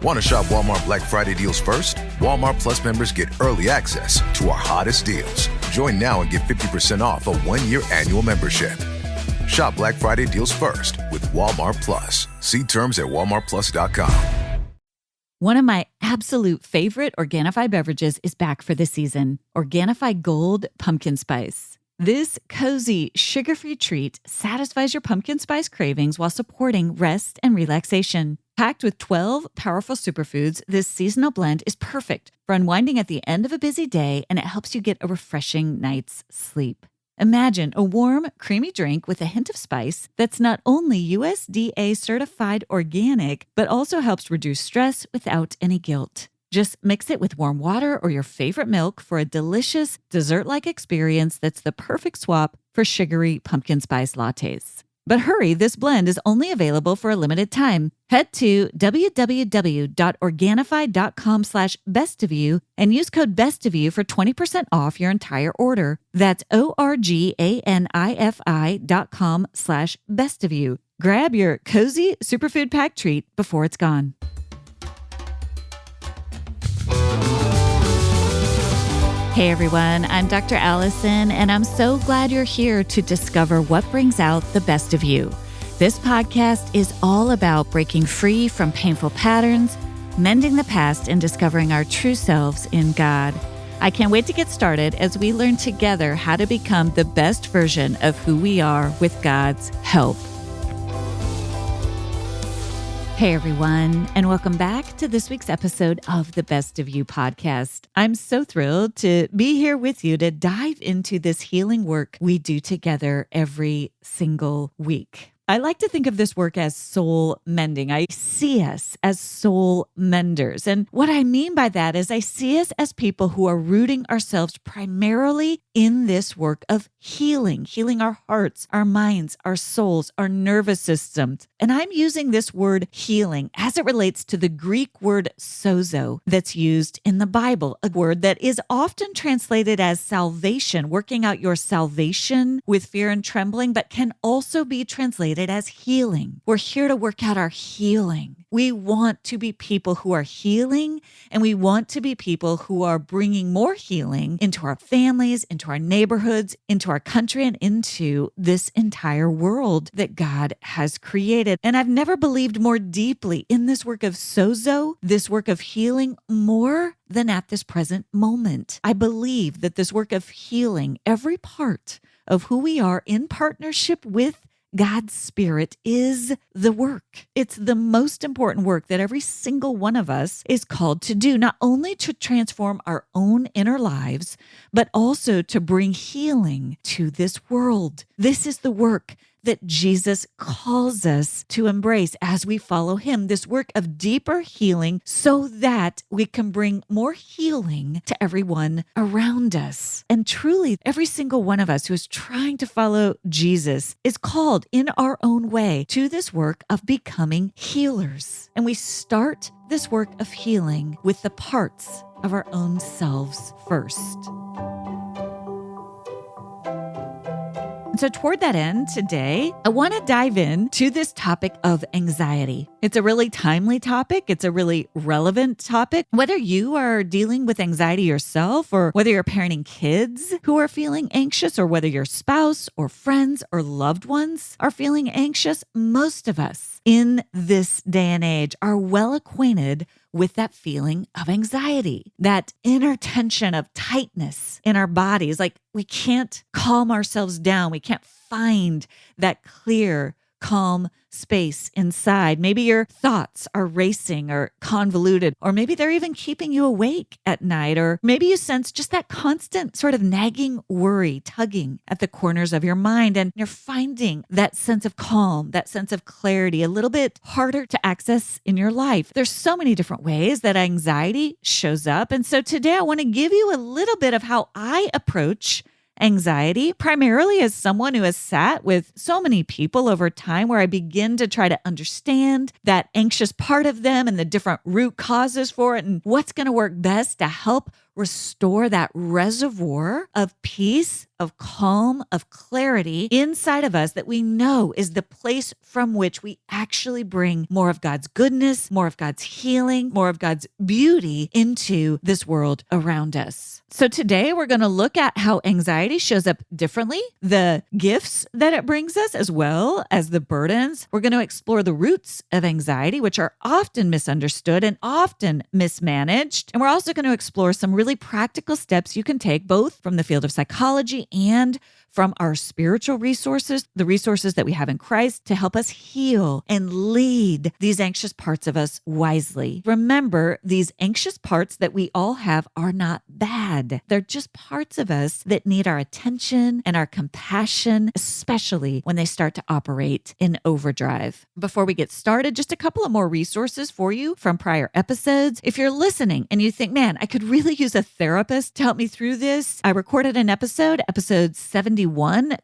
Want to shop Walmart Black Friday deals first? Walmart Plus members get early access to our hottest deals. Join now and get 50% off a 1-year annual membership. Shop Black Friday deals first with Walmart Plus. See terms at walmartplus.com. One of my absolute favorite Organifi beverages is back for the season. Organifi Gold Pumpkin Spice. This cozy, sugar-free treat satisfies your pumpkin spice cravings while supporting rest and relaxation. Packed with 12 powerful superfoods, this seasonal blend is perfect for unwinding at the end of a busy day, and it helps you get a refreshing night's sleep. Imagine a warm, creamy drink with a hint of spice that's not only USDA certified organic, but also helps reduce stress without any guilt. Just mix it with warm water or your favorite milk for a delicious, dessert-like experience that's the perfect swap for sugary pumpkin spice lattes. But hurry, this blend is only available for a limited time. Head to www.organifi.com/bestofyou and use code bestofyou for 20% off your entire order. That's ORGANIFI.com/bestofyou. Grab your cozy superfood pack treat before it's gone. Hey everyone, I'm Dr. Allison, and I'm so glad you're here to discover what brings out the best of you. This podcast is all about breaking free from painful patterns, mending the past, and discovering our true selves in God. I can't wait to get started as we learn together how to become the best version of who we are with God's help. Hey everyone, and welcome back to this week's episode of the Best of You podcast. I'm so thrilled to be here with you to dive into this healing work we do together every single week. I like to think of this work as soul mending. I see us as soul menders. And what I mean by that is I see us as people who are rooting ourselves primarily in this work of healing our hearts, our minds, our souls, our nervous systems. And I'm using this word healing as it relates to the Greek word sozo that's used in the Bible, a word that is often translated as salvation, working out your salvation with fear and trembling, but can also be translated as healing. We're here to work out our healing. We want to be people who are healing, and we want to be people who are bringing more healing into our families, into our neighborhoods, into our country, and into this entire world that God has created. And I've never believed more deeply in this work of sozo, this work of healing, more than at this present moment. I believe that this work of healing, every part of who we are in partnership with God's Spirit, is the work. It's the most important work that every single one of us is called to do, not only to transform our own inner lives, but also to bring healing to this world. This is the work that Jesus calls us to embrace as we follow him, this work of deeper healing so that we can bring more healing to everyone around us. And truly, every single one of us who is trying to follow Jesus is called in our own way to this work of becoming healers. And we start this work of healing with the parts of our own selves first. So toward that end today, I want to dive into this topic of anxiety. It's a really timely topic. It's a really relevant topic. Whether you are dealing with anxiety yourself, or whether you're parenting kids who are feeling anxious, or whether your spouse or friends or loved ones are feeling anxious, most of us in this day and age are well acquainted with that feeling of anxiety, that inner tension of tightness in our bodies. Like we can't calm ourselves down. We can't find that clear, calm space inside. Maybe your thoughts are racing or convoluted, or maybe they're even keeping you awake at night, or maybe you sense just that constant sort of nagging worry tugging at the corners of your mind, and you're finding that sense of calm, that sense of clarity a little bit harder to access in your life. There's so many different ways that anxiety shows up. And so today I want to give you a little bit of how I approach anxiety, primarily as someone who has sat with so many people over time, where I begin to try to understand that anxious part of them and the different root causes for it and what's going to work best to help restore that reservoir of peace, of calm, of clarity inside of us that we know is the place from which we actually bring more of God's goodness, more of God's healing, more of God's beauty into this world around us. So today we're going to look at how anxiety shows up differently, the gifts that it brings us, as well as the burdens. We're going to explore the roots of anxiety, which are often misunderstood and often mismanaged. And we're also going to explore some really practical steps you can take, both from the field of psychology and from our spiritual resources, the resources that we have in Christ, to help us heal and lead these anxious parts of us wisely. Remember, these anxious parts that we all have are not bad. They're just parts of us that need our attention and our compassion, especially when they start to operate in overdrive. Before we get started, just a couple of more resources for you from prior episodes. If you're listening and you think, man, I could really use a therapist to help me through this, I recorded an episode 71,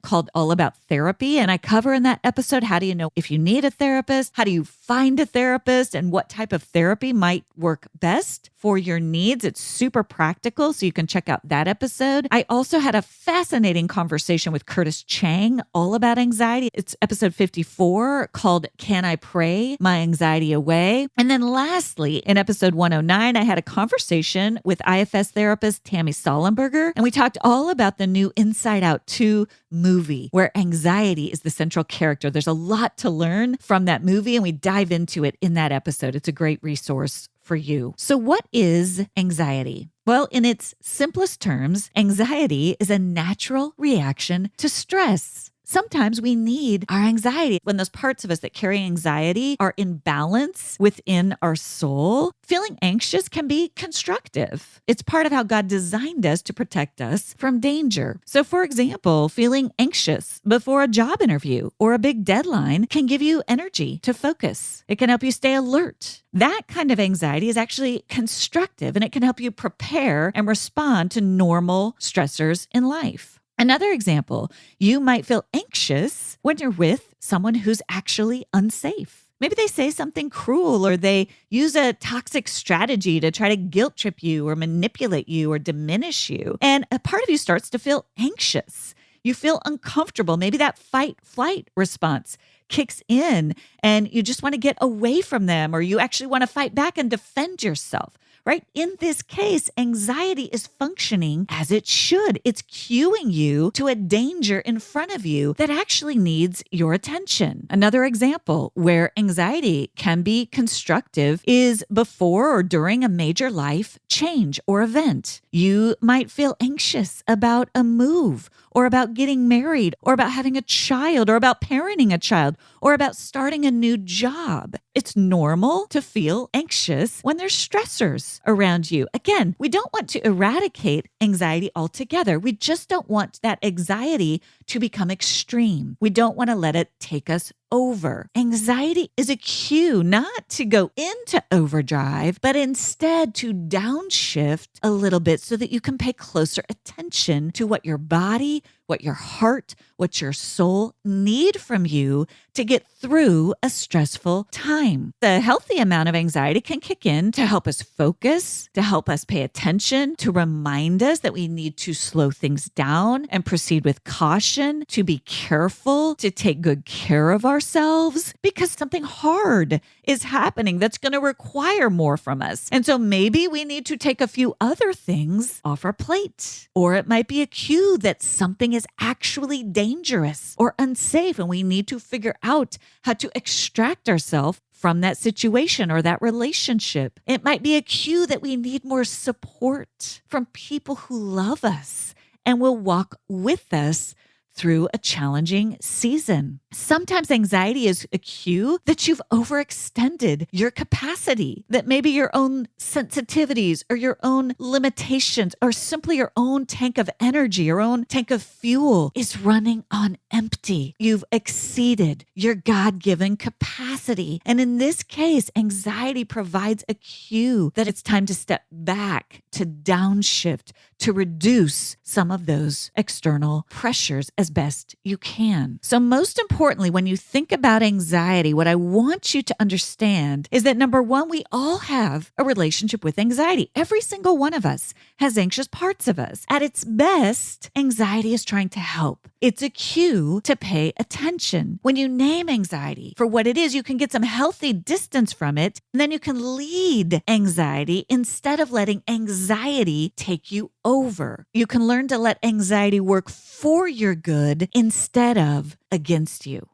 called All About Therapy. And I cover in that episode, how do you know if you need a therapist? How do you find a therapist? And what type of therapy might work best for your needs? It's super practical, so you can check out that episode. I also had a fascinating conversation with Curtis Chang all about anxiety. It's episode 54 called Can I Pray My Anxiety Away? And then lastly, in episode 109, I had a conversation with IFS therapist Tammy Sollenberger, and we talked all about the new Inside Out 2 movie, where anxiety is the central character. There's a lot to learn from that movie, and we dive into it in that episode. It's a great resource for you. So what is anxiety? Well, in its simplest terms, anxiety is a natural reaction to stress. Sometimes we need our anxiety. When those parts of us that carry anxiety are in balance within our soul, feeling anxious can be constructive. It's part of how God designed us to protect us from danger. So, for example, feeling anxious before a job interview or a big deadline can give you energy to focus. It can help you stay alert. That kind of anxiety is actually constructive, and it can help you prepare and respond to normal stressors in life. Another example, you might feel anxious when you're with someone who's actually unsafe. Maybe they say something cruel, or they use a toxic strategy to try to guilt trip you or manipulate you or diminish you. And a part of you starts to feel anxious. You feel uncomfortable. Maybe that fight-flight response kicks in and you just want to get away from them, or you actually want to fight back and defend yourself. Right? In this case, anxiety is functioning as it should. It's cueing you to a danger in front of you that actually needs your attention. Another example where anxiety can be constructive is before or during a major life change or event. You might feel anxious about a move, or about getting married, or about having a child, or about parenting a child, or about starting a new job. It's normal to feel anxious when there's stressors around you. Again, we don't want to eradicate anxiety altogether. We just don't want that anxiety to become extreme. We don't want to let it take us over. Anxiety is a cue not to go into overdrive, but instead to downshift a little bit so that you can pay closer attention to what your body, what your heart, what your soul need from you to get through a stressful time. The healthy amount of anxiety can kick in to help us focus, to help us pay attention, to remind us that we need to slow things down and proceed with caution, to be careful, to take good care of ourselves, because something hard is happening that's going to require more from us. And so maybe we need to take a few other things off our plate, or it might be a cue that something is actually dangerous or unsafe, and we need to figure out how to extract ourselves from that situation or that relationship. It might be a cue that we need more support from people who love us and will walk with us through a challenging season. Sometimes anxiety is a cue that you've overextended your capacity, that maybe your own sensitivities or your own limitations or simply your own tank of energy, your own tank of fuel is running on empty. You've exceeded your God-given capacity. And in this case, anxiety provides a cue that it's time to step back, to downshift, to reduce some of those external pressures as as best you can. So most importantly, when you think about anxiety, what I want you to understand is that number one, we all have a relationship with anxiety. Every single one of us has anxious parts of us. At its best, anxiety is trying to help. It's a cue to pay attention. When you name anxiety for what it is, you can get some healthy distance from it, and then you can lead anxiety instead of letting anxiety take you over. You can learn to let anxiety work for your good instead of against you.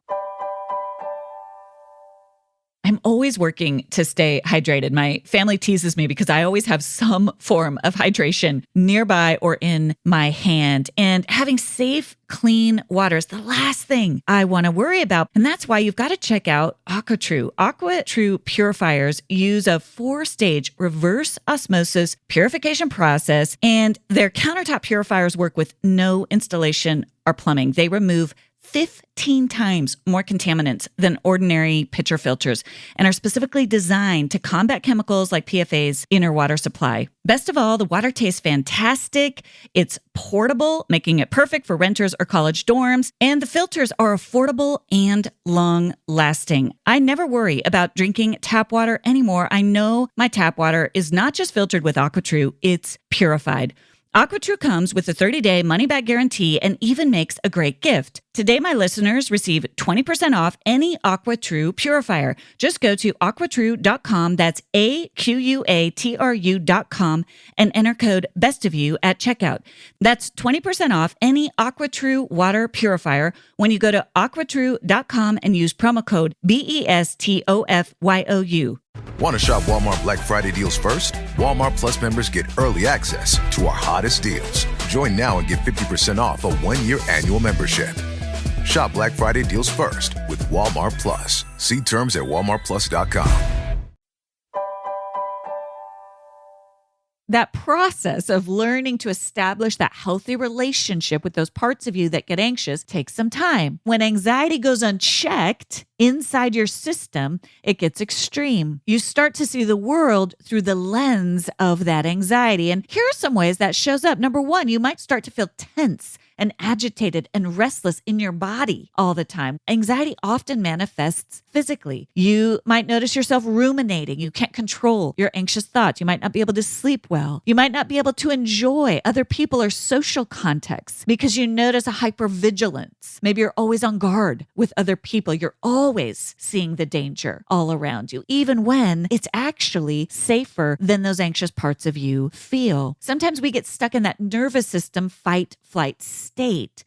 I'm always working to stay hydrated. My family teases me because I always have some form of hydration nearby or in my hand. And having safe, clean water is the last thing I want to worry about. And that's why you've got to check out AquaTrue. AquaTrue purifiers use a 4-stage reverse osmosis purification process, and their countertop purifiers work with no installation or plumbing. They remove 15 times more contaminants than ordinary pitcher filters and are specifically designed to combat chemicals like PFAS in our water supply. Best of all, the water tastes fantastic. It's portable, making it perfect for renters or college dorms. And the filters are affordable and long-lasting. I never worry about drinking tap water anymore. I know my tap water is not just filtered with AquaTrue, it's purified. AquaTrue comes with a 30-day money-back guarantee and even makes a great gift. Today, my listeners receive 20% off any AquaTrue purifier. Just go to aquatrue.com, that's AQUATRU.com, and enter code BESTOFYOU at checkout. That's 20% off any AquaTrue water purifier when you go to aquatrue.com and use promo code BESTOFYOU. Want to shop Walmart Black Friday deals first? Walmart Plus members get early access to our hottest deals. Join now and get 50% off a 1-year annual membership. Shop Black Friday deals first with Walmart Plus. See terms at walmartplus.com. That process of learning to establish that healthy relationship with those parts of you that get anxious takes some time. When anxiety goes unchecked inside your system, it gets extreme. You start to see the world through the lens of that anxiety. And here are some ways that shows up. Number one, you might start to feel tense and agitated and restless in your body all the time. Anxiety often manifests physically. You might notice yourself ruminating. You can't control your anxious thoughts. You might not be able to sleep well. You might not be able to enjoy other people or social contexts because you notice a hypervigilance. Maybe you're always on guard with other people. You're always seeing the danger all around you, even when it's actually safer than those anxious parts of you feel. Sometimes we get stuck in that nervous system fight, flight state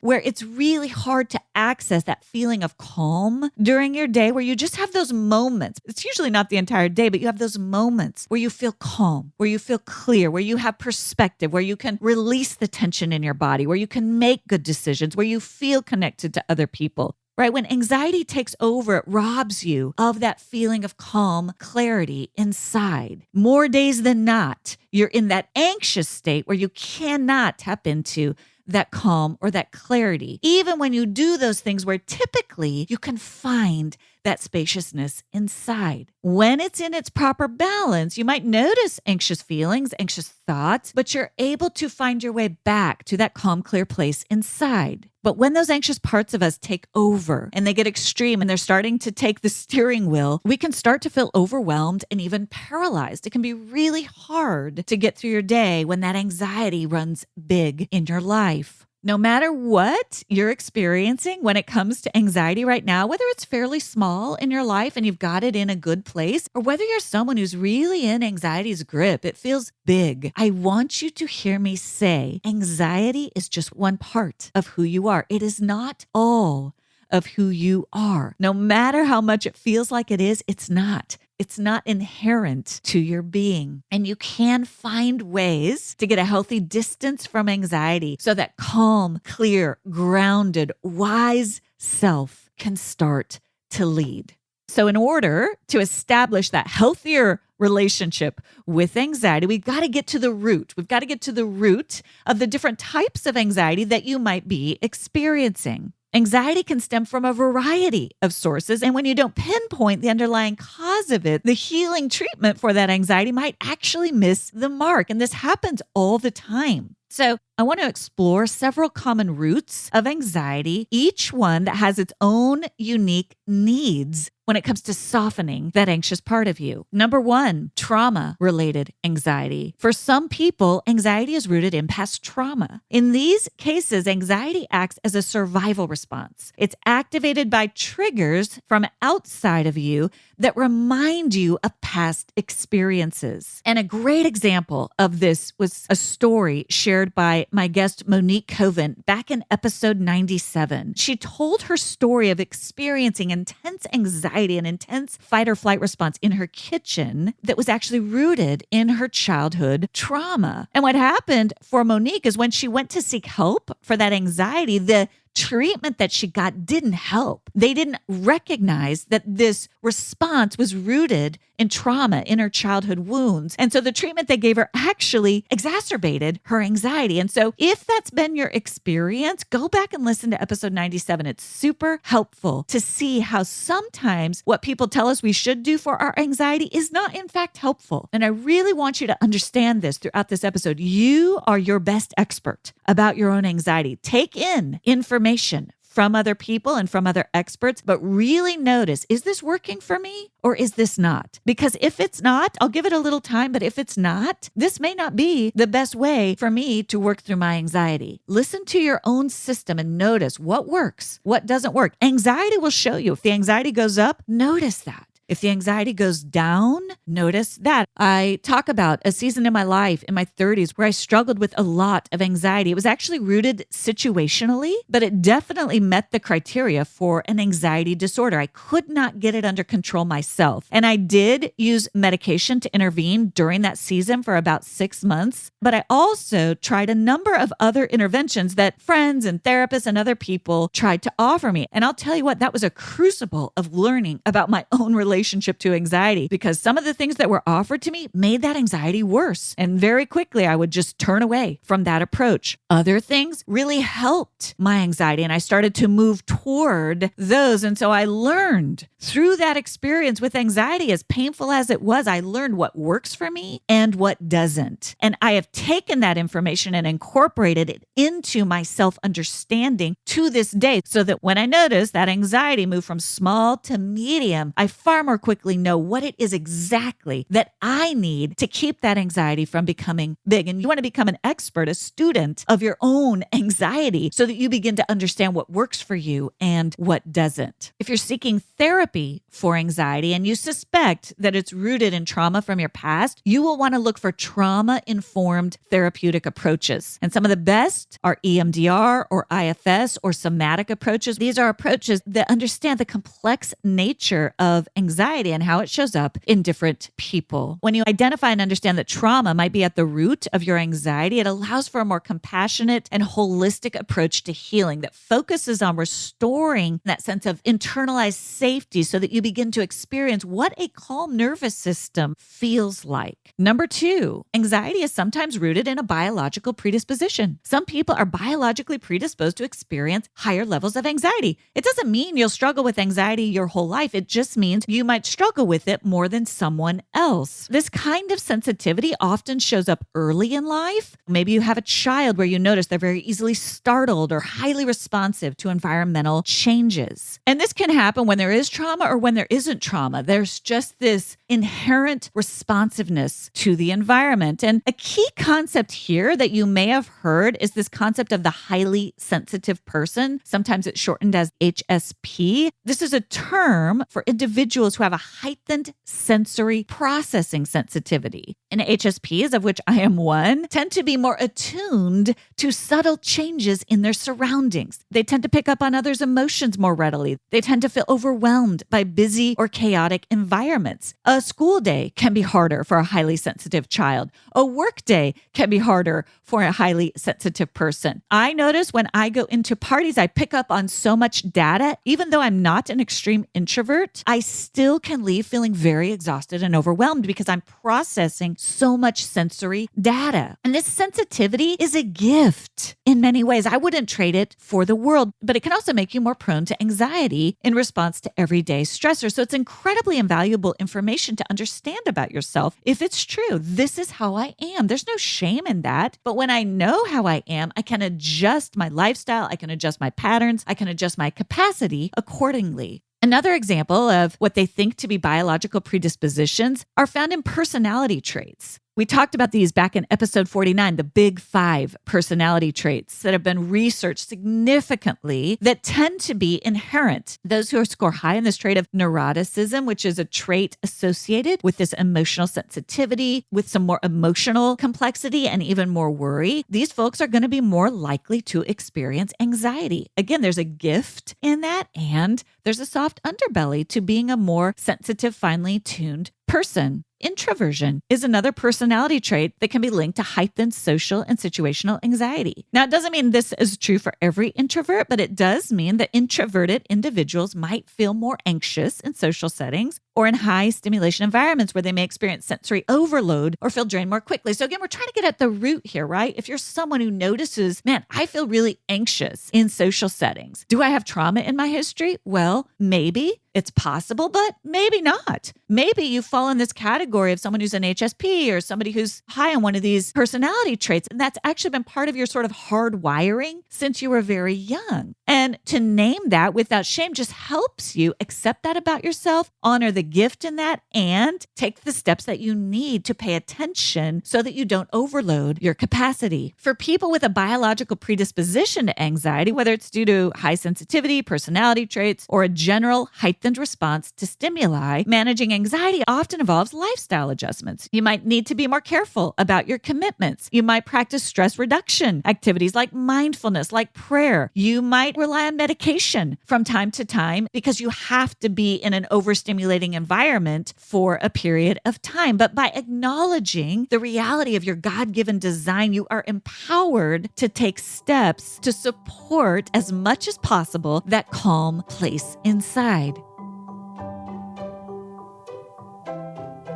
where it's really hard to access that feeling of calm during your day, where you just have those moments. It's usually not the entire day, but you have those moments where you feel calm, where you feel clear, where you have perspective, where you can release the tension in your body, where you can make good decisions, where you feel connected to other people. Right? When anxiety takes over, it robs you of that feeling of calm, clarity inside. More days than not, you're in that anxious state where you cannot tap into that calm or that clarity, even when you do those things where typically you can find that spaciousness inside. When it's in its proper balance, you might notice anxious feelings, anxious thoughts, but you're able to find your way back to that calm, clear place inside. But when those anxious parts of us take over and they get extreme and they're starting to take the steering wheel, we can start to feel overwhelmed and even paralyzed. It can be really hard to get through your day when that anxiety runs big in your life. No matter what you're experiencing when it comes to anxiety right now, whether it's fairly small in your life and you've got it in a good place, or whether you're someone who's really in anxiety's grip, it feels big. I want you to hear me say, anxiety is just one part of who you are. It is not all of who you are. No matter how much it feels like it is, it's not. It's not inherent to your being. And you can find ways to get a healthy distance from anxiety so that calm, clear, grounded, wise self can start to lead. So in order to establish that healthier relationship with anxiety, we've got to get to the root. We've got to get to the root of the different types of anxiety that you might be experiencing. Anxiety can stem from a variety of sources, and when you don't pinpoint the underlying cause of it, the healing treatment for that anxiety might actually miss the mark. And this happens all the time. So I want to explore several common roots of anxiety, each one that has its own unique needs when it comes to softening that anxious part of you. Number one, trauma-related anxiety. For some people, anxiety is rooted in past trauma. In these cases, anxiety acts as a survival response. It's activated by triggers from outside of you that remind you of past experiences. And a great example of this was a story shared by my guest Monique Coven back in episode 97. She told her story of experiencing intense anxiety and intense fight or flight response in her kitchen that was actually rooted in her childhood trauma. And what happened for Monique is when she went to seek help for that anxiety, the treatment that she got didn't help. They didn't recognize that this response was rooted in trauma, in her childhood wounds. And so the treatment they gave her actually exacerbated her anxiety. And so if that's been your experience, go back and listen to episode 97. It's super helpful to see how sometimes what people tell us we should do for our anxiety is not in fact helpful. And I really want you to understand this throughout this episode. You are your best expert about your own anxiety. Take in information from other people and from other experts, but really notice, is this working for me or is this not? Because if it's not, I'll give it a little time, but if it's not, this may not be the best way for me to work through my anxiety. Listen to your own system and notice what works, what doesn't work. Anxiety will show you. If the anxiety goes up, notice that. If the anxiety goes down, notice that. I talk about a season in my life in my 30s where I struggled with a lot of anxiety. It was actually rooted situationally, but it definitely met the criteria for an anxiety disorder. I could not get it under control myself. And I did use medication to intervene during that season for about 6 months. But I also tried a number of other interventions that friends and therapists and other people tried to offer me. And I'll tell you what, that was a crucible of learning about my own relationship to anxiety, because some of the things that were offered to me made that anxiety worse. And very quickly, I would just turn away from that approach. Other things really helped my anxiety, and I started to move toward those. And so I learned through that experience with anxiety, as painful as it was, I learned what works for me and what doesn't. And I have taken that information and incorporated it into my self-understanding to this day, so that when I notice that anxiety move from small to medium, I far more quickly know what it is exactly that I need to keep that anxiety from becoming big. And you want to become an expert, a student of your own anxiety, so that you begin to understand what works for you and what doesn't. If you're seeking therapy for anxiety and you suspect that it's rooted in trauma from your past, you will want to look for trauma-informed therapeutic approaches. And some of the best are EMDR or IFS or somatic approaches. These are approaches that understand the complex nature of anxiety and how it shows up in different people. When you identify and understand that trauma might be at the root of your anxiety, it allows for a more compassionate and holistic approach to healing that focuses on restoring that sense of internalized safety so that you begin to experience what a calm nervous system feels like. Number two, anxiety is sometimes rooted in a biological predisposition. Some people are biologically predisposed to experience higher levels of anxiety. It doesn't mean you'll struggle with anxiety your whole life. It just means you might struggle with it more than someone else. This kind of sensitivity often shows up early in life. Maybe you have a child where you notice they're very easily startled or highly responsive to environmental changes. And this can happen when there is trauma or when there isn't trauma. There's just this inherent responsiveness to the environment. And a key concept here that you may have heard is this concept of the highly sensitive person. Sometimes it's shortened as HSP. This is a term for individuals who have a heightened sensory processing sensitivity. And HSPs, of which I am one, tend to be more attuned to subtle changes in their surroundings. They tend to pick up on others' emotions more readily. They tend to feel overwhelmed by busy or chaotic environments. A school day can be harder for a highly sensitive child. A work day can be harder for a highly sensitive person. I notice when I go into parties, I pick up on so much data. Even though I'm not an extreme introvert, I still can leave feeling very exhausted and overwhelmed because I'm processing so much sensory data. And this sensitivity is a gift in many ways. I wouldn't trade it for the world, but it can also make you more prone to anxiety in response to everyday stressors. So it's incredibly invaluable information to understand about yourself. If it's true, this is how I am. There's no shame in that. But when I know how I am, I can adjust my lifestyle. I can adjust my patterns. I can adjust my capacity accordingly. Another example of what they think to be biological predispositions are found in personality traits. We talked about these back in episode 49, the big 5 personality traits that have been researched significantly that tend to be inherent. Those who score high in this trait of neuroticism, which is a trait associated with this emotional sensitivity, with some more emotional complexity and even more worry, these folks are going to be more likely to experience anxiety. Again, there's a gift in that, and there's a soft underbelly to being a more sensitive, finely tuned person. Introversion is another personality trait that can be linked to heightened social and situational anxiety. Now, it doesn't mean this is true for every introvert, but it does mean that introverted individuals might feel more anxious in social settings or in high stimulation environments where they may experience sensory overload or feel drained more quickly. So again, we're trying to get at the root here, right? If you're someone who notices, man, I feel really anxious in social settings. Do I have trauma in my history? Well, maybe. It's possible, but maybe not. Maybe you fall in this category of someone who's an HSP or somebody who's high on one of these personality traits. And that's actually been part of your sort of hardwiring since you were very young. And to name that without shame just helps you accept that about yourself, honor the gift in that, and take the steps that you need to pay attention so that you don't overload your capacity. For people with a biological predisposition to anxiety, whether it's due to high sensitivity, personality traits, or a general heightened response to stimuli, managing anxiety often involves lifestyle adjustments. You might need to be more careful about your commitments. You might practice stress reduction activities like mindfulness, like prayer. You might rely on medication from time to time because you have to be in an overstimulating environment for a period of time. But by acknowledging the reality of your God-given design, you are empowered to take steps to support as much as possible that calm place inside.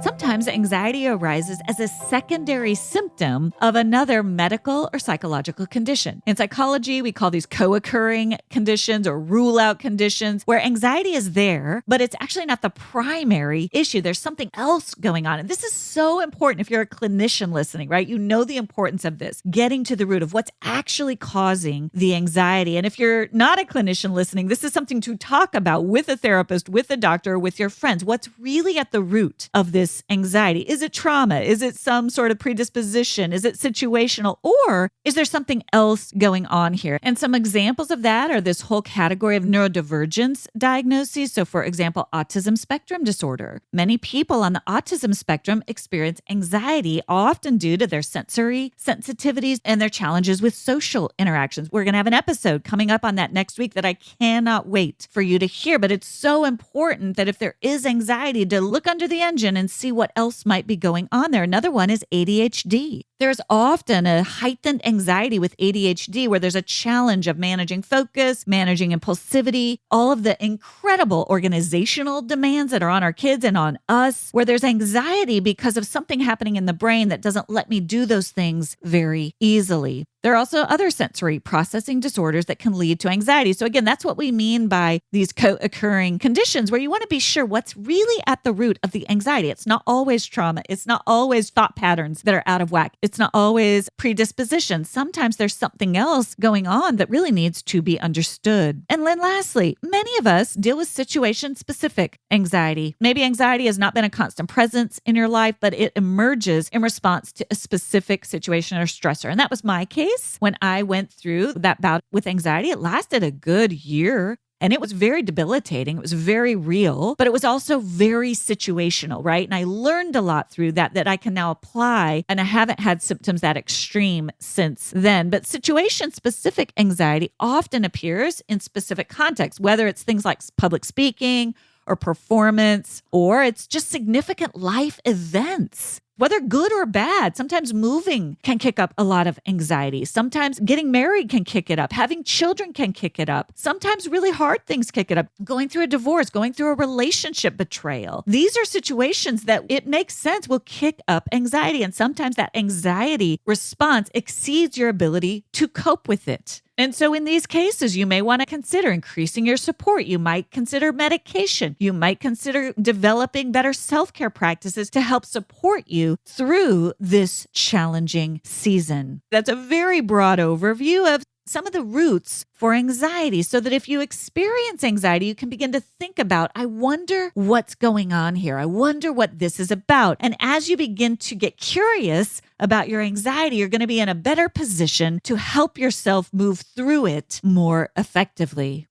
Sometimes anxiety arises as a secondary symptom of another medical or psychological condition. In psychology, we call these co-occurring conditions or rule-out conditions where anxiety is there, but it's actually not the primary issue. There's something else going on. And this is so important if you're a clinician listening, right? You know the importance of this, getting to the root of what's actually causing the anxiety. And if you're not a clinician listening, this is something to talk about with a therapist, with a doctor, with your friends. What's really at the root of this anxiety? Is it trauma? Is it some sort of predisposition? Is it situational? Or is there something else going on here? And some examples of that are this whole category of neurodivergence diagnoses. So for example, autism spectrum disorder. Many people on the autism spectrum experience anxiety, often due to their sensory sensitivities and their challenges with social interactions. We're going to have an episode coming up on that next week that I cannot wait for you to hear. But it's so important that if there is anxiety, to look under the engine and see what else might be going on there. Another one is ADHD. There's often a heightened anxiety with ADHD where there's a challenge of managing focus, managing impulsivity, all of the incredible organizational demands that are on our kids and on us, where there's anxiety because of something happening in the brain that doesn't let me do those things very easily. There are also other sensory processing disorders that can lead to anxiety. So again, that's what we mean by these co-occurring conditions where you want to be sure what's really at the root of the anxiety. It's not always trauma. It's not always thought patterns that are out of whack. It's not always predisposition. Sometimes there's something else going on that really needs to be understood. And then lastly, many of us deal with situation-specific anxiety. Maybe anxiety has not been a constant presence in your life, but it emerges in response to a specific situation or stressor. And that was my case. When I went through that bout with anxiety. It lasted a good year. And it was very debilitating. It was very real, but it was also very situational, right? And I learned a lot through that I can now apply. And I haven't had symptoms that extreme since then. But situation-specific anxiety often appears in specific contexts, whether it's things like public speaking or performance, or it's just significant life events. whether good or bad. Sometimes moving can kick up a lot of anxiety. Sometimes getting married can kick it up. Having children can kick it up. Sometimes really hard things kick it up. Going through a divorce, going through a relationship betrayal. These are situations that it makes sense will kick up anxiety. And sometimes that anxiety response exceeds your ability to cope with it. And so in these cases, you may want to consider increasing your support. You might consider medication. You might consider developing better self-care practices to help support you through this challenging season. That's a very broad overview of some of the roots for anxiety, so that if you experience anxiety, you can begin to think about, I wonder what's going on here. I wonder what this is about. And as you begin to get curious about your anxiety, you're going to be in a better position to help yourself move through it more effectively.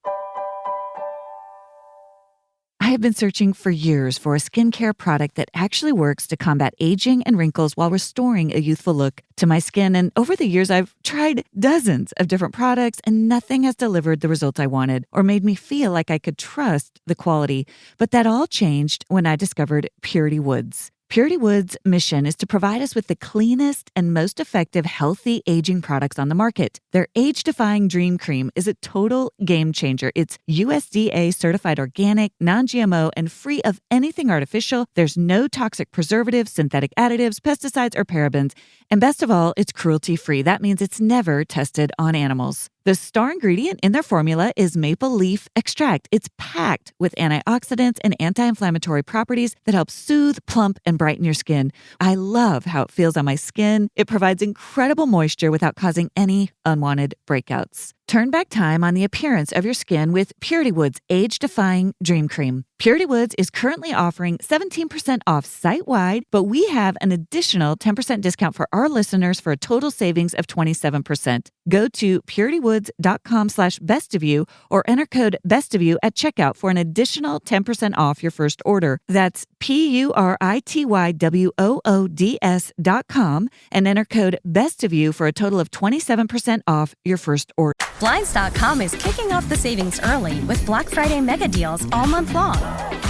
I have been searching for years for a skincare product that actually works to combat aging and wrinkles while restoring a youthful look to my skin. And over the years, I've tried dozens of different products and nothing has delivered the results I wanted or made me feel like I could trust the quality. But that all changed when I discovered Purity Woods. Purity Woods' mission is to provide us with the cleanest and most effective healthy aging products on the market. Their age-defying Dream Cream is a total game changer. It's USDA certified organic, non-GMO, and free of anything artificial. There's no toxic preservatives, synthetic additives, pesticides, or parabens. And best of all, it's cruelty-free. That means it's never tested on animals. The star ingredient in their formula is maple leaf extract. It's packed with antioxidants and anti-inflammatory properties that help soothe, plump, and brighten your skin. I love how it feels on my skin. It provides incredible moisture without causing any unwanted breakouts. Turn back time on the appearance of your skin with Purity Woods' age-defying Dream Cream. Purity Woods is currently offering 17% off site-wide, but we have an additional 10% discount for our listeners for a total savings of 27%. Go to puritywoods.com/bestofyou or enter code bestofyou at checkout for an additional 10% off your first order. That's puritywoods.com and enter code bestofyou for a total of 27% off your first order. Blinds.com is kicking off the savings early with Black Friday mega deals all month long.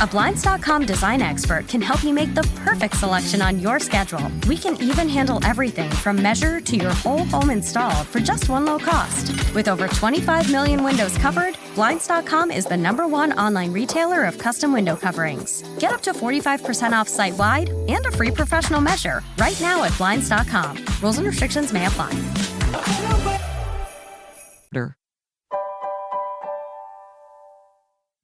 A Blinds.com design expert can help you make the perfect selection on your schedule. We can even handle everything from measure to your whole home installed for just one low cost. With over 25 million windows covered, Blinds.com is the #1 online retailer of custom window coverings. Get up to 45% off site-wide and a free professional measure right now at Blinds.com. Rules and restrictions may apply.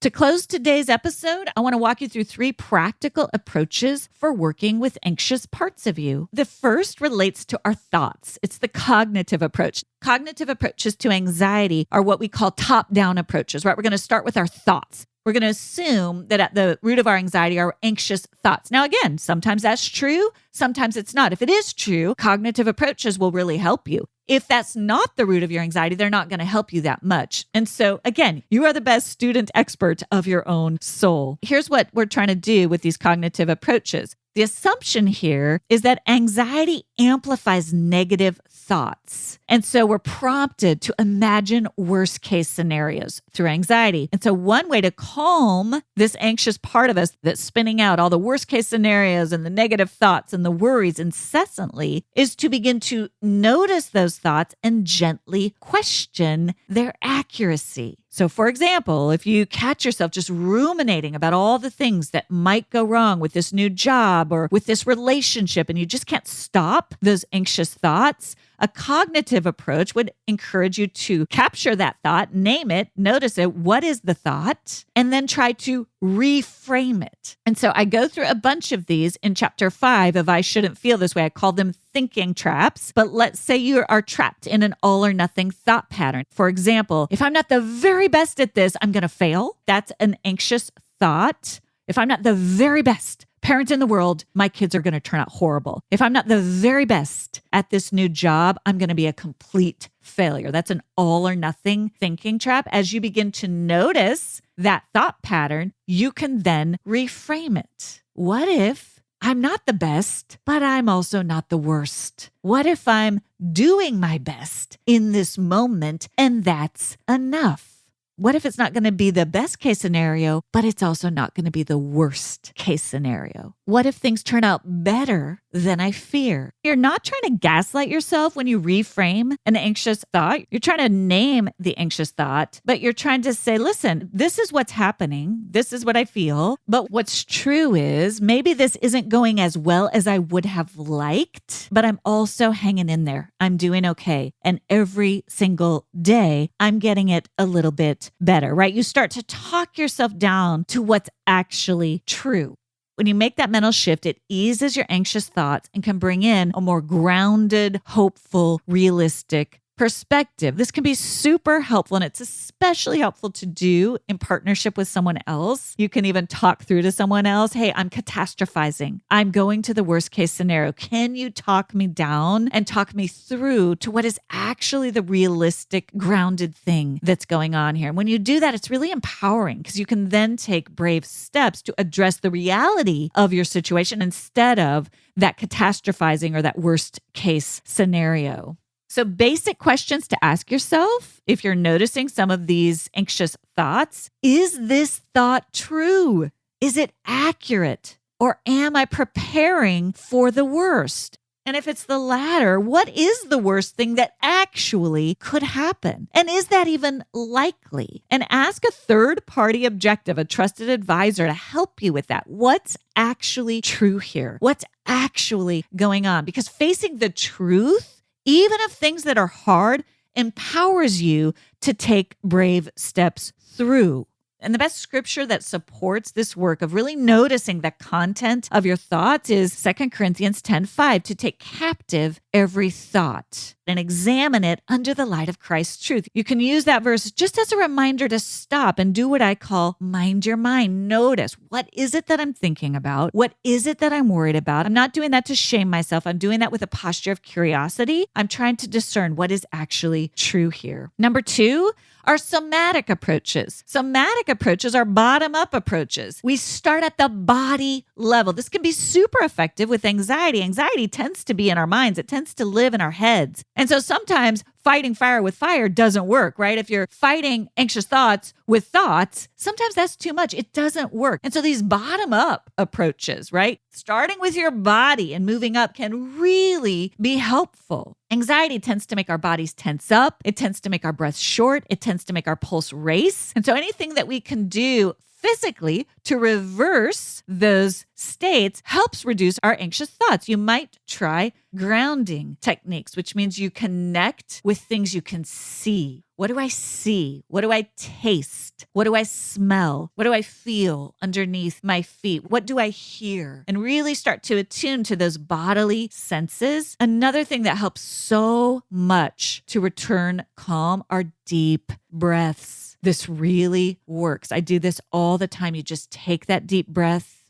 To close today's episode, I want to walk you through 3 practical approaches for working with anxious parts of you. The first relates to our thoughts. It's the cognitive approach. Cognitive approaches to anxiety are what we call top-down approaches, right? We're going to start with our thoughts. We're going to assume that at the root of our anxiety are anxious thoughts. Now, again, sometimes that's true, sometimes it's not. If it is true, cognitive approaches will really help you. If that's not the root of your anxiety, they're not going to help you that much. And so, again, you are the best student expert of your own soul. Here's what we're trying to do with these cognitive approaches. The assumption here is that anxiety amplifies negative thoughts. And so we're prompted to imagine worst case scenarios through anxiety. And so one way to calm this anxious part of us that's spinning out all the worst case scenarios and the negative thoughts and the worries incessantly is to begin to notice those thoughts and gently question their accuracy. So, for example, if you catch yourself just ruminating about all the things that might go wrong with this new job or with this relationship, and you just can't stop those anxious thoughts, a cognitive approach would encourage you to capture that thought, name it, notice it, what is the thought, and then try to reframe it. And so I go through a bunch of these in chapter 5 of I Shouldn't Feel This Way. I call them thinking traps. But let's say you are trapped in an all or nothing thought pattern. For example, if I'm not the very best at this, I'm going to fail. That's an anxious thought. If I'm not the very best parent in the world, my kids are going to turn out horrible. If I'm not the very best at this new job, I'm going to be a complete failure. That's an all or nothing thinking trap. As you begin to notice that thought pattern, you can then reframe it. What if I'm not the best, but I'm also not the worst? What if I'm doing my best in this moment and that's enough? What if it's not going to be the best case scenario, but it's also not going to be the worst case scenario? What if things turn out better than I fear? You're not trying to gaslight yourself when you reframe an anxious thought. You're trying to name the anxious thought, but you're trying to say, listen, this is what's happening. This is what I feel. But what's true is maybe this isn't going as well as I would have liked, but I'm also hanging in there. I'm doing okay. And every single day, I'm getting it a little bit better, right? You start to talk yourself down to what's actually true. When you make that mental shift, it eases your anxious thoughts and can bring in a more grounded, hopeful, realistic perspective. This can be super helpful, and it's especially helpful to do in partnership with someone else. You can even talk through to someone else. Hey, I'm catastrophizing. I'm going to the worst case scenario. Can you talk me down and talk me through to what is actually the realistic, grounded thing that's going on here? And when you do that, it's really empowering because you can then take brave steps to address the reality of your situation instead of that catastrophizing or that worst case scenario. So basic questions to ask yourself if you're noticing some of these anxious thoughts. Is this thought true? Is it accurate? Or am I preparing for the worst? And if it's the latter, what is the worst thing that actually could happen? And is that even likely? And ask a third-party objective, a trusted advisor, to help you with that. What's actually true here? What's actually going on? Because facing the truth, even of things that are hard, empowers you to take brave steps through. And the best scripture that supports this work of really noticing the content of your thoughts is 2 Corinthians 10:5, to take captive every thought and examine it under the light of Christ's truth. You can use that verse just as a reminder to stop and do what I call mind your mind. Notice, what is it that I'm thinking about? What is it that I'm worried about? I'm not doing that to shame myself. I'm doing that with a posture of curiosity. I'm trying to discern what is actually true here. Number 2, are somatic approaches. Somatic approaches are bottom-up approaches. We start at the body level. This can be super effective with anxiety. Anxiety tends to be in our minds. It tends to live in our heads. And so sometimes fighting fire with fire doesn't work, right? If you're fighting anxious thoughts with thoughts, sometimes that's too much. It doesn't work. And so these bottom-up approaches, right? Starting with your body and moving up can really be helpful. Anxiety tends to make our bodies tense up. It tends to make our breath short. It tends to make our pulse race. And so anything that we can do physically to reverse those states helps reduce our anxious thoughts. You might try grounding techniques, which means you connect with things you can see. What do I see? What do I taste? What do I smell? What do I feel underneath my feet? What do I hear? And really start to attune to those bodily senses. Another thing that helps so much to return calm are deep breaths. This really works. I do this all the time. You just take that deep breath,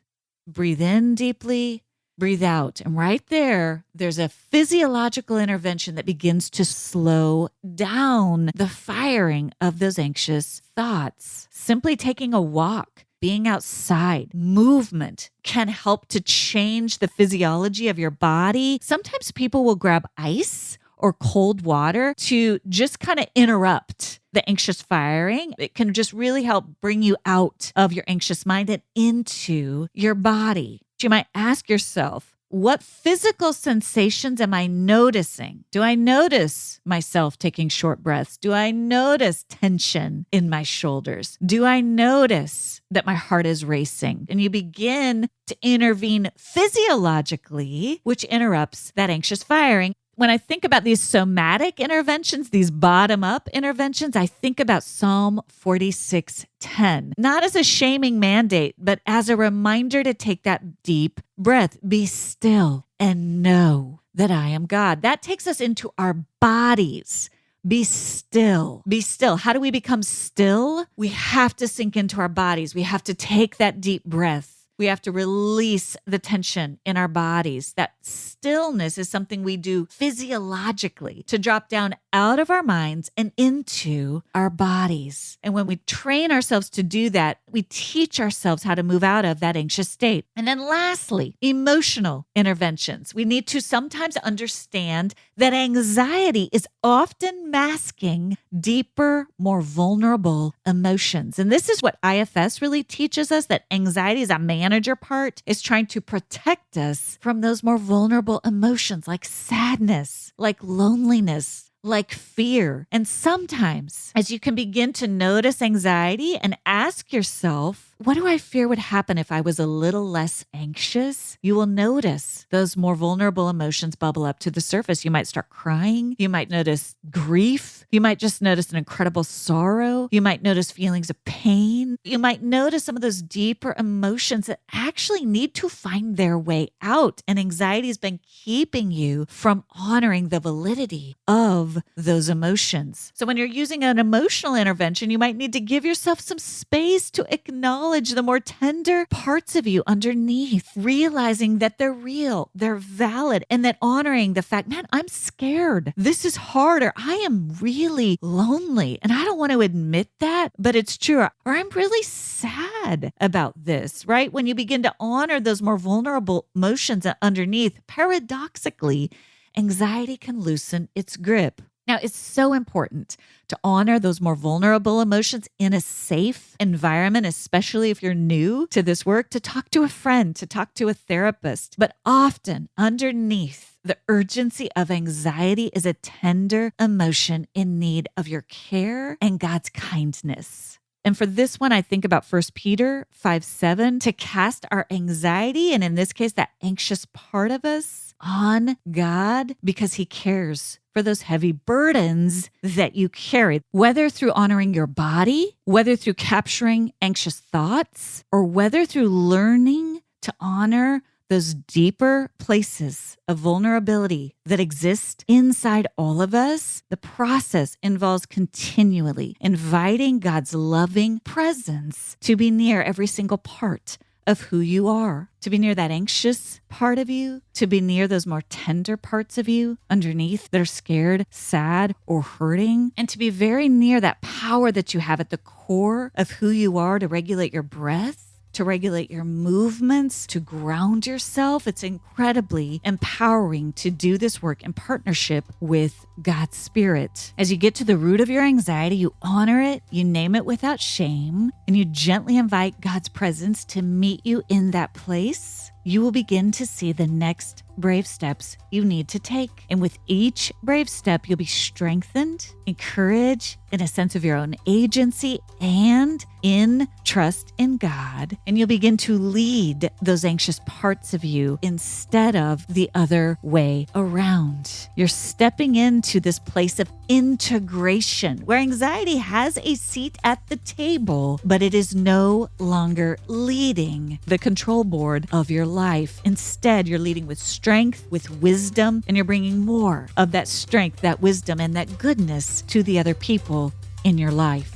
breathe in deeply, breathe out. And right there, there's a physiological intervention that begins to slow down the firing of those anxious thoughts. Simply taking a walk, being outside, movement can help to change the physiology of your body. Sometimes people will grab ice or cold water to just kind of interrupt the anxious firing. It can just really help bring you out of your anxious mind and into your body. You might ask yourself, what physical sensations am I noticing? Do I notice myself taking short breaths? Do I notice tension in my shoulders? Do I notice that my heart is racing? And you begin to intervene physiologically, which interrupts that anxious firing. When I think about these somatic interventions, these bottom-up interventions, I think about Psalm 46:10, not as a shaming mandate, but as a reminder to take that deep breath. Be still and know that I am God. That takes us into our bodies. Be still. Be still. How do we become still? We have to sink into our bodies. We have to take that deep breath. We have to release the tension in our bodies, that stillness is something we do physiologically to drop down out of our minds and into our bodies. And when we train ourselves to do that, we teach ourselves how to move out of that anxious state. And then lastly, emotional interventions. We need to sometimes understand that anxiety is often masking deeper, more vulnerable emotions. And this is what IFS really teaches us, that anxiety is a manager part, is trying to protect us from those more vulnerable emotions like sadness, like loneliness, like fear. And sometimes, as you can begin to notice anxiety and ask yourself, what do I fear would happen if I was a little less anxious? You will notice those more vulnerable emotions bubble up to the surface. You might start crying. You might notice grief. You might just notice an incredible sorrow. You might notice feelings of pain. You might notice some of those deeper emotions that actually need to find their way out. And anxiety has been keeping you from honoring the validity of those emotions. So when you're using an emotional intervention, you might need to give yourself some space to acknowledge the more tender parts of you underneath, realizing that they're real, they're valid, and that honoring the fact, man, I'm scared. This is hard, or I am really lonely, and I don't want to admit that, but it's true. Or I'm really sad about this, right? When you begin to honor those more vulnerable emotions underneath, paradoxically, anxiety can loosen its grip. Now, it's so important to honor those more vulnerable emotions in a safe environment, especially if you're new to this work, to talk to a friend, to talk to a therapist. But often underneath the urgency of anxiety is a tender emotion in need of your care and God's kindness. And for this one, I think about 1 Peter 5:7, to cast our anxiety, and in this case, that anxious part of us, on God, because he cares for those heavy burdens that you carry, whether through honoring your body, whether through capturing anxious thoughts, or whether through learning to honor those deeper places of vulnerability that exist inside all of us. The process involves continually inviting God's loving presence to be near every single part of who you are, to be near that anxious part of you, to be near those more tender parts of you underneath that are scared, sad, or hurting, and to be very near that power that you have at the core of who you are to regulate your breath, to regulate your movements, to ground yourself. It's incredibly empowering to do this work in partnership with God's Spirit. As you get to the root of your anxiety, you honor it, you name it without shame, and you gently invite God's presence to meet you in that place. You will begin to see the next brave steps you need to take. And with each brave step, you'll be strengthened, encouraged, in a sense of your own agency, and in trust in God. And you'll begin to lead those anxious parts of you instead of the other way around. You're stepping into this place of integration where anxiety has a seat at the table, but it is no longer leading the control board of your life. Instead, you're leading with strength, with wisdom, and you're bringing more of that strength, that wisdom, and that goodness to the other people in your life.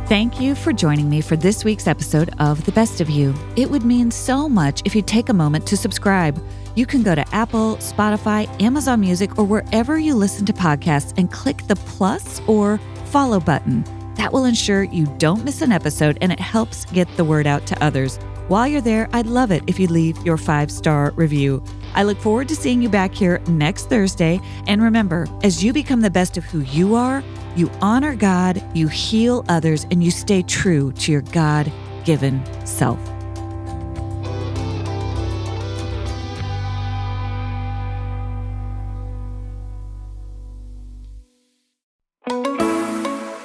Thank you for joining me for this week's episode of The Best of You. It would mean so much if you take a moment to subscribe. You can go to Apple, Spotify, Amazon Music, or wherever you listen to podcasts and click the plus or follow button. That will ensure you don't miss an episode, and it helps get the word out to others. While you're there, I'd love it if you leave your 5-star review. I look forward to seeing you back here next Thursday. And remember, as you become the best of who you are, you honor God, you heal others, and you stay true to your God-given self.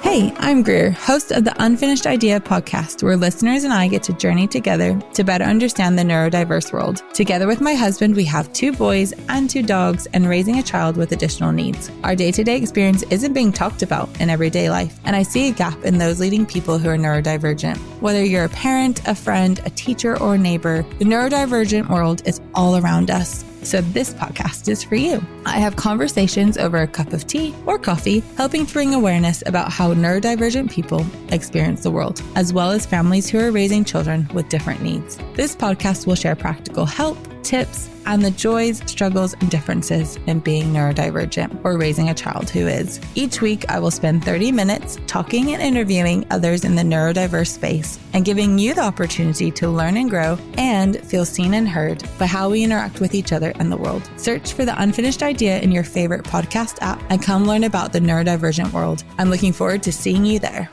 Hey, I'm Greer, host of the Unfinished Idea podcast, where listeners and I get to journey together to better understand the neurodiverse world. Together with my husband, we have 2 boys and 2 dogs and raising a child with additional needs. Our day-to-day experience isn't being talked about in everyday life, and I see a gap in those leading people who are neurodivergent. Whether you're a parent, a friend, a teacher, or a neighbor, the neurodivergent world is all around us. so this podcast is for you. I have conversations over a cup of tea or coffee, helping to bring awareness about how neurodivergent people experience the world, as well as families who are raising children with different needs. This podcast will share practical help, tips, and the joys, struggles, and differences in being neurodivergent or raising a child who is. Each week, I will spend 30 minutes talking and interviewing others in the neurodiverse space and giving you the opportunity to learn and grow and feel seen and heard by how we interact with each other and the world. Search for The Unfinished Idea in your favorite podcast app and come learn about the neurodivergent world. I'm looking forward to seeing you there.